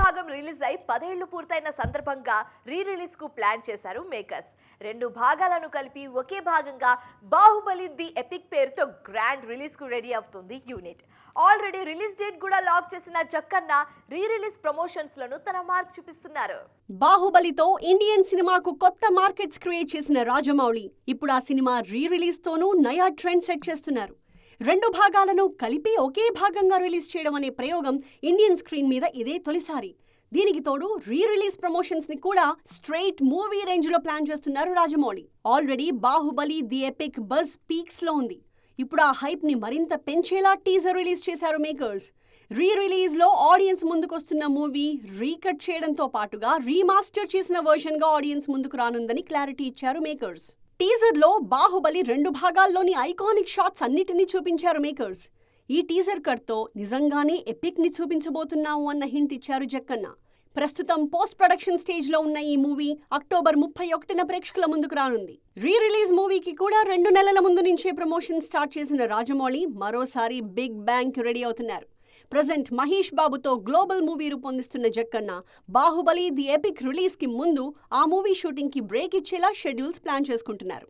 భాగం రిలీజ్ అయి 10 ఏళ్లు పూర్తయిన సందర్భంగా రిలీజ్ కు ప్లాన్ చేశారు మేకర్స్. 2 భాగాలను కలిపి ఒకే భాగంగా బాహుబలి ది ఎపిక్ పేరుతో గ్రాండ్ రిలీజ్ కు రెడీ అవుతుంది యూనిట్. ఆల్రెడీ రిలీజ్ డేట్ కూడా లాక్ చేసిన జక్కన్న రిలీజ్ ప్రమోషన్స్ లను తన మార్క్ చూపిస్తున్నారు. బాహుబలితో ఇండియన్ సినిమాకు కొత్త మార్కెట్స్ క్రియేట్ చేసిన రాజమౌళి ఇప్పుడు ఆ సినిమా రిలీజ్ తోనూ నయా ట్రెండ్ సెట్ చేస్తున్నారు. 2 భాగాలను కలిపి ఒకే భాగంగా రిలీజ్ చేయడం అనే ప్రయోగం ఇండియన్ స్క్రీన్ మీద ఇదే తొలిసారి. దీనికి తోడు రిలీజ్ ప్రమోషన్స్ ని కూడా స్ట్రైట్ మూవీ రేంజ్ లో ప్లాన్ చేస్తున్నారు Rajamouli. Already Baahubali the epic buzz peaks లో ఉంది. ఇప్పుడు ఆ హైప్ ని మరింత పెంచేలా టీజర్ రిలీజ్ చేశారు మేకర్స్. రిలీజ్ లో ఆడియన్స్ ముందుకొస్తున్న మూవీ రీకట్ చేయడంతో పాటుగా రీమాస్టర్ చేసిన వర్షన్ గా ఆడియన్స్ ముందుకు రానుందని క్లారిటీ ఇచ్చారు మేకర్స్. టీజర్ లో బాహుబలి 2 భాగాల్లోని ఐకానిక్ షాట్స్ అన్నిటినీ చూపించారు మేకర్స్. ఈ టీజర్ కట్ తో నిజంగానే ఎపిక్ ని చూపించబోతున్నాము అన్న హింట్ ఇచ్చారు జక్కన్న. ప్రస్తుతం పోస్ట్ ప్రొడక్షన్ స్టేజ్ లో ఉన్న ఈ మూవీ అక్టోబర్ 31న ప్రేక్షకుల ముందుకు రానుంది. రిలీజ్ మూవీకి కూడా 2 నెలల ముందు నుంచే ప్రమోషన్ స్టార్ట్ చేసిన రాజమౌళి మరోసారి బిగ్ బ్యాంగ్ రెడీ అవుతున్నారు. ప్రెజెంట్ మహేష్ బాబుతో గ్లోబల్ మూవీ రూపొందిస్తున్న Jakkanna Baahubali the epic release కి ముందు ఆ మూవీ షూటింగ్ కి బ్రేక్ ఇచ్చేలా షెడ్యూల్స్ ప్లాన్ చేసుకుంటున్నారు.